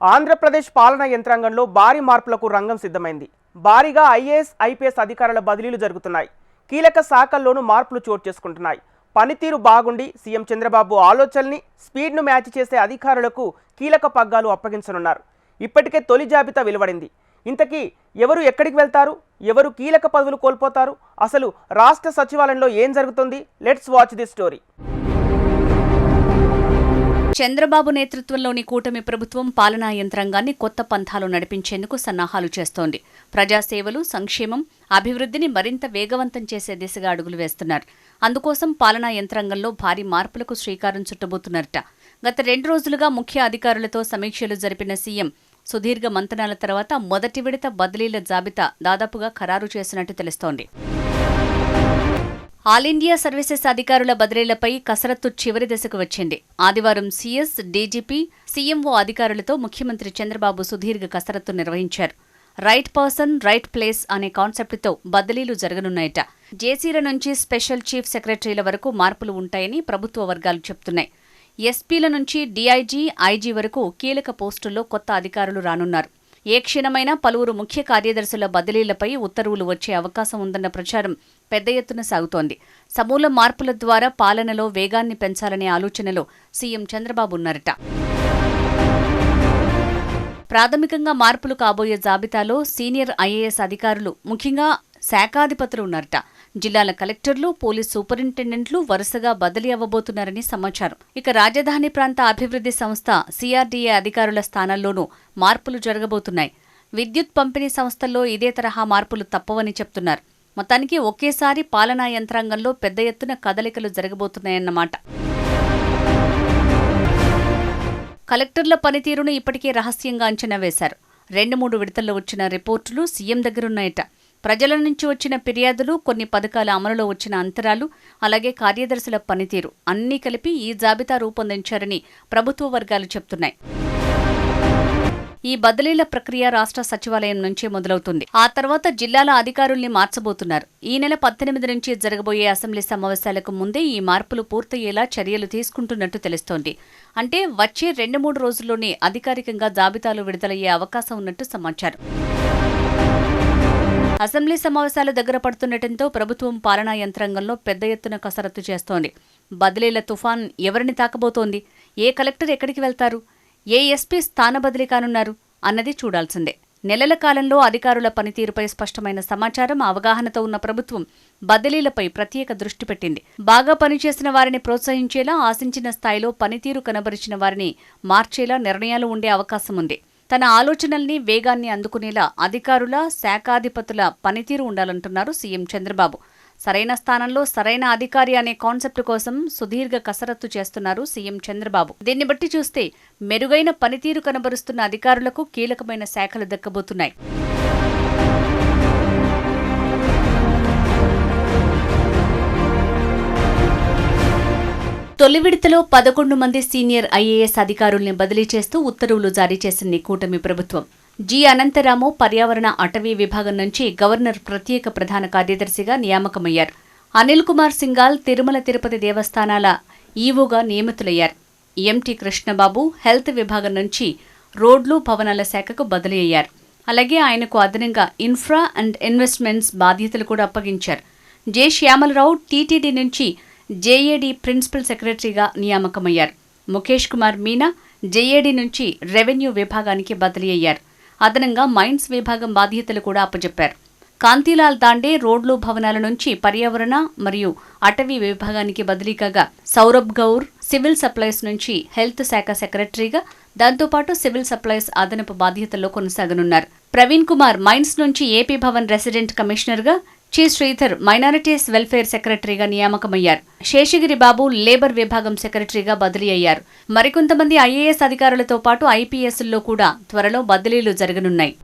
ఆంధ్రప్రదేశ్ పాలనా యంత్రాంగంలో భారీ మార్పులకు రంగం సిద్ధమైంది. భారీగా ఐఏఎస్, ఐపీఎస్ అధికారుల బదిలీలు జరుగుతున్నాయి. కీలక శాఖల్లోనూ మార్పులు చోటు చేసుకుంటున్నాయి. పనితీరు బాగుండి సీఎం చంద్రబాబు ఆలోచనల్ని, స్పీడ్ను మ్యాచ్ చేసే అధికారులకు కీలక పగ్గాలు అప్పగించనున్నారు. ఇప్పటికే తొలి జాబితా వెలువడింది. ఇంతకీ ఎవరు ఎక్కడికి వెళ్తారు, ఎవరు కీలక పదవులు కోల్పోతారు, అసలు రాష్ట్ర సచివాలయంలో ఏం జరుగుతుంది? Let's watch this story. Chandrababu నేతృత్వంలోని కూటమి ప్రభుత్వం పాలనా యంత్రాంగాన్ని కొత్త పంథాలు నడిపించేందుకు సన్నాహాలు చేస్తోంది. ప్రజాసేవలు, సంక్షేమం, అభివృద్ధిని మరింత వేగవంతం చేసే దిశగా అడుగులు వేస్తున్నారు. అందుకోసం పాలనా యంత్రాంగంలో భారీ మార్పులకు శ్రీకారం చుట్టబోతున్నారట. గత 2 రోజులుగా ముఖ్య అధికారులతో సమీక్షలు జరిపిన సీఎం సుదీర్ఘ మంతనాల తర్వాత మొదటి విడత బదిలీల జాబితా దాదాపుగా ఖరారు చేసినట్టు తెలుస్తోంది. ఆల్ ఇండియా సర్వీసెస్ అధికారుల బదిలీలపై కసరత్తు చివరి దశకు వచ్చింది. ఆదివారం సీఎస్, డీజీపీ, సీఎంఓ అధికారులతో ముఖ్యమంత్రి చంద్రబాబు సుదీర్ఘ కసరత్తు నిర్వహించారు. రైట్ పర్సన్, రైట్ ప్లేస్ అనే కాన్సెప్టుతో బదిలీలు జరగనున్నాయట. జేసీల నుంచి స్పెషల్ చీఫ్ సెక్రటరీల వరకు మార్పులు ఉంటాయని ప్రభుత్వ వర్గాలు చెబుతున్నాయి. ఎస్పీల నుంచి డీఐజీ, ఐజీ వరకు కీలక పోస్టుల్లో కొత్త అధికారులు రానున్నారు. ఏ క్షణమైనా పలువురు ముఖ్య కార్యదర్శుల బదిలీలపై ఉత్తర్వులు వచ్చే అవకాశం ఉందన్న ప్రచారం పెద్ద ఎత్తున సాగుతోంది. సమూల మార్పుల ద్వారా పాలనలో వేగాన్ని పెంచాలనే ఆలోచనలో సీఎం చంద్రబాబు ఉన్నారట. ప్రాథమికంగా మార్పులు కాబోయే జాబితాలో సీనియర్ ఐఏఎస్ అధికారులు, ముఖ్యంగా శాఖాధిపతులు ఉన్నారట. జిల్లాల కలెక్టర్లు, పోలీస్ సూపరింటెండెంట్లు వరుసగా బదిలీ అవ్వబోతున్నారని సమాచారం. ఇక రాజధాని ప్రాంత అభివృద్ధి సంస్థ సిఆర్డీఏ అధికారుల స్థానాల్లోనూ మార్పులు జరగబోతున్నాయి. విద్యుత్ పంపిణీ సంస్థల్లో ఇదే తరహా మార్పులు తప్పవని చెప్తున్నారు. మొత్తానికి ఒకేసారి పాలనా యంత్రాంగంలో పెద్ద ఎత్తున కదలికలు జరగబోతున్నాయన్నమాట. కలెక్టర్ల పనితీరును ఇప్పటికే రహస్యంగా అంచనా వేశారు. 2-3 విడతల్లో వచ్చిన రిపోర్టులు సీఎం దగ్గరున్నాయట. ప్రజల నుంచి వచ్చిన ఫిర్యాదులు, కొన్ని పథకాల అమలులో వచ్చిన అంతరాలు, అలాగే కార్యదర్శుల పనితీరు అన్నీ కలిపి ఈ జాబితా రూపొందించారని ప్రభుత్వ వర్గాలు చెప్తున్నాయి. ఈ బదిలీల ప్రక్రియ రాష్ట్ర సచివాలయం నుంచే మొదలవుతుంది. ఆ తర్వాత జిల్లాల అధికారుల్ని మార్చబోతున్నారు. ఈ నెల 18 నుంచి జరగబోయే అసెంబ్లీ సమావేశాలకు ముందే ఈ మార్పులు పూర్తయ్యేలా చర్యలు తీసుకుంటున్నట్టు తెలుస్తోంది. అంటే వచ్చే 2-3 రోజుల్లోనే అధికారికంగా జాబితాలు విడుదలయ్యే అవకాశం ఉన్నట్టు సమాచారం. అసెంబ్లీ సమావేశాలు దగ్గర పడుతుండటంతో ప్రభుత్వం పాలనా యంత్రాంగంలో పెద్ద ఎత్తున కసరత్తు చేస్తోంది. బదిలీల తుఫాన్ ఎవరిని తాకబోతోంది, ఏ కలెక్టర్ ఎక్కడికి వెళ్తారు, ఏ ఎస్పీ స్థాన బదిలీ కానున్నారు అన్నది చూడాల్సిందే. నెలల కాలంలో అధికారుల పనితీరుపై స్పష్టమైన సమాచారం, అవగాహనతో ఉన్న ప్రభుత్వం బదిలీలపై ప్రత్యేక దృష్టి పెట్టింది. బాగా పనిచేసిన వారిని ప్రోత్సహించేలా, ఆశించిన స్థాయిలో పనితీరు కనబరిచిన వారిని మార్చేలా నిర్ణయాలు ఉండే అవకాశం ఉంది. తన ఆలోచనల్ని, వేగాన్ని అందుకునేలా అధికారుల, శాఖాధిపతుల పనితీరు ఉండాలంటున్నారు సీఎం చంద్రబాబు. సరైన స్థానంలో సరైన అధికారి అనే కాన్సెప్ట్ కోసం సుదీర్ఘ కసరత్తు చేస్తున్నారు సీఎం చంద్రబాబు. దీన్ని బట్టి చూస్తే మెరుగైన పనితీరు కనబరుస్తున్న అధికారులకు కీలకమైన శాఖలు దక్కబోతున్నాయి. తొలి విడతలో 11 మంది సీనియర్ ఐఏఎస్ అధికారుల్ని బదిలీ చేస్తూ ఉత్తర్వులు జారీ చేసింది కూటమి ప్రభుత్వం. జి. అనంతరాము పర్యావరణ అటవీ విభాగం నుంచి గవర్నర్ ప్రత్యేక ప్రధాన కార్యదర్శిగా నియామకమయ్యారు. అనిల్ కుమార్ సింఘాల్ తిరుమల తిరుపతి దేవస్థానాల ఈవోగా నియమితులయ్యారు. ఎంటీ కృష్ణబాబు హెల్త్ విభాగం నుంచి రోడ్లు, భవనాల శాఖకు బదిలీ అయ్యారు. అలాగే ఆయనకు అదనంగా ఇన్ఫ్రా అండ్ ఇన్వెస్ట్మెంట్స్ బాధ్యతలు కూడా అప్పగించారు. జె. శ్యామలరావు టీటీడీ నుంచి జేఏడీ ప్రిన్సిపల్ సెక్రటరీగా నియామకమయ్యారు. ముఖేష్ కుమార్ మీనా జేఏడీ నుంచి రెవెన్యూ విభాగానికి బదిలీ అయ్యారు. అదనంగా మైన్స్ విభాగం బాధ్యతలు కూడా అప్పచెప్పారు. కాంతిలాల్ దాండే రోడ్లు, భవనాల నుంచి పర్యావరణ మరియు అటవీ విభాగానికి బదిలీ కాగా, సౌరభ్ గౌర్ సివిల్ సప్లైస్ నుంచి హెల్త్ శాఖ సెక్రటరీగా, దాంతోపాటు సివిల్ సప్లైస్ అదనపు బాధ్యతల్లో కొనసాగనున్నారు. ప్రవీణ్ కుమార్ మైన్స్ నుంచి ఏపీ భవన్ రెసిడెంట్ కమిషనర్గా, చి. శ్రీధర్ మైనారిటీస్ వెల్ఫేర్ సెక్రటరీగా నియామకమయ్యారు. శేషగిరి బాబు లేబర్ విభాగం సెక్రటరీగా బదిలీ అయ్యారు. మరికొంతమంది ఐఏఎస్ అధికారులతో పాటు ఐపీఎస్ల్లో కూడా త్వరలో బదిలీలు జరగనున్నాయి.